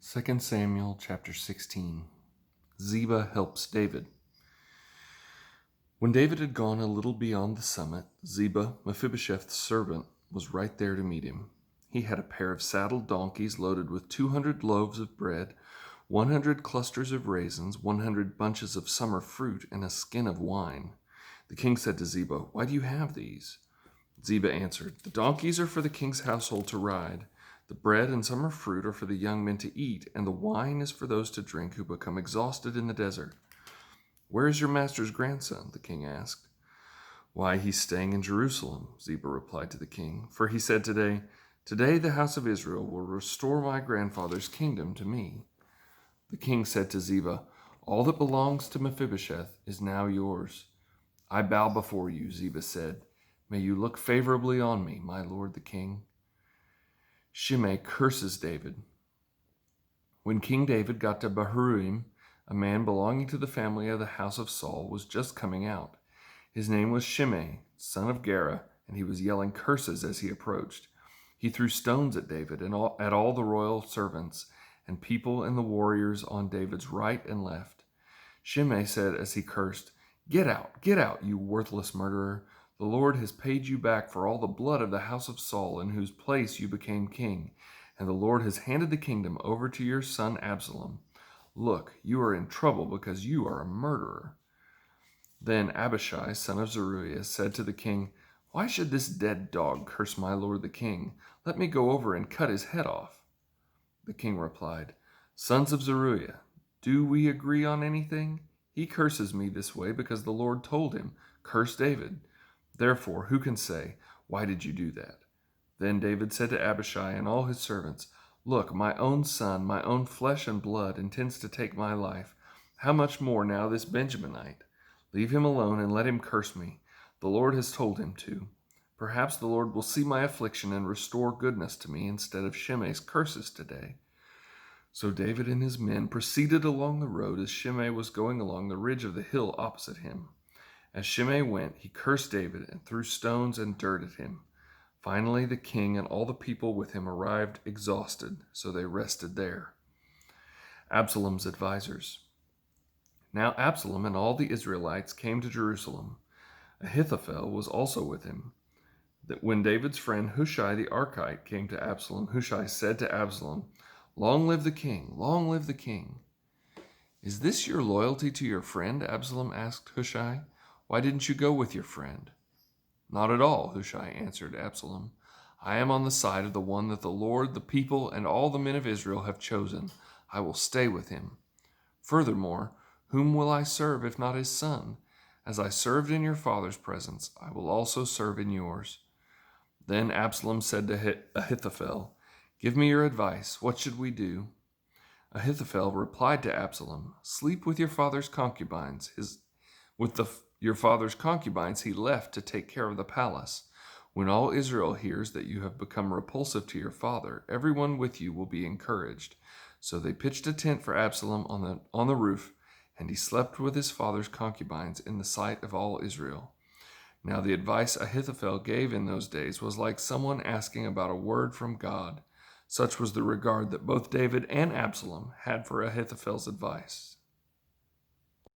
2 Samuel chapter 16. Ziba helps David. When David had gone a little beyond the summit, Ziba, Mephibosheth's servant, was right there to meet him. He had a pair of saddled donkeys loaded with 200 loaves of bread, 100 clusters of raisins, 100 bunches of summer fruit, and a skin of wine. The king said to Ziba, "Why do you have these?" Ziba answered, "The donkeys are for the king's household to ride. The bread and summer fruit are for the young men to eat, and the wine is for those to drink who become exhausted in the desert." "Where is your master's grandson?" the king asked. "Why, he's staying in Jerusalem," Ziba replied to the king. "For he said today the house of Israel will restore my grandfather's kingdom to me." The king said to Ziba, "All that belongs to Mephibosheth is now yours." "I bow before you," Ziba said. "May you look favorably on me, my lord the king." Shimei curses David. When King David got to Bahurim, a man belonging to the family of the house of Saul was just coming out. His name was Shimei, son of Gera, and he was yelling curses as he approached. He threw stones at David and at all the royal servants and people and the warriors on David's right and left. Shimei said as he cursed, get out, you worthless murderer. The Lord has paid you back for all the blood of the house of Saul, in whose place you became king, and the Lord has handed the kingdom over to your son Absalom. Look, you are in trouble because you are a murderer." Then Abishai, son of Zeruiah, said to the king, "Why should this dead dog curse my lord the king? Let me go over and cut his head off." The king replied, "Sons of Zeruiah, do we agree on anything? He curses me this way because the Lord told him, 'Curse David.' Therefore, who can say, 'Why did you do that?'" Then David said to Abishai and all his servants, "Look, my own son, my own flesh and blood, intends to take my life. How much more now this Benjaminite? Leave him alone and let him curse me. The Lord has told him to. Perhaps the Lord will see my affliction and restore goodness to me instead of Shimei's curses today." So David and his men proceeded along the road as Shimei was going along the ridge of the hill opposite him. As Shimei went, he cursed David and threw stones and dirt at him. Finally, the king and all the people with him arrived exhausted, so they rested there. Absalom's advisors. Now Absalom and all the Israelites came to Jerusalem. Ahithophel was also with him. When David's friend Hushai the Archite came to Absalom, Hushai said to Absalom, "Long live the king! Long live the king!" "Is this your loyalty to your friend?" Absalom asked Hushai. "Why didn't you go with your friend?" "Not at all," Hushai answered Absalom. "I am on the side of the one that the Lord, the people, and all the men of Israel have chosen. I will stay with him. Furthermore, whom will I serve if not his son? As I served in your father's presence, I will also serve in yours." Then Absalom said to Ahithophel, "Give me your advice. What should we do?" Ahithophel replied to Absalom, "Sleep with your father's concubines. Your father's concubines he left to take care of the palace. When all Israel hears that you have become repulsive to your father, everyone with you will be encouraged." So they pitched a tent for Absalom on the roof, and he slept with his father's concubines in the sight of all Israel. Now the advice Ahithophel gave in those days was like someone asking about a word from God. Such was the regard that both David and Absalom had for Ahithophel's advice.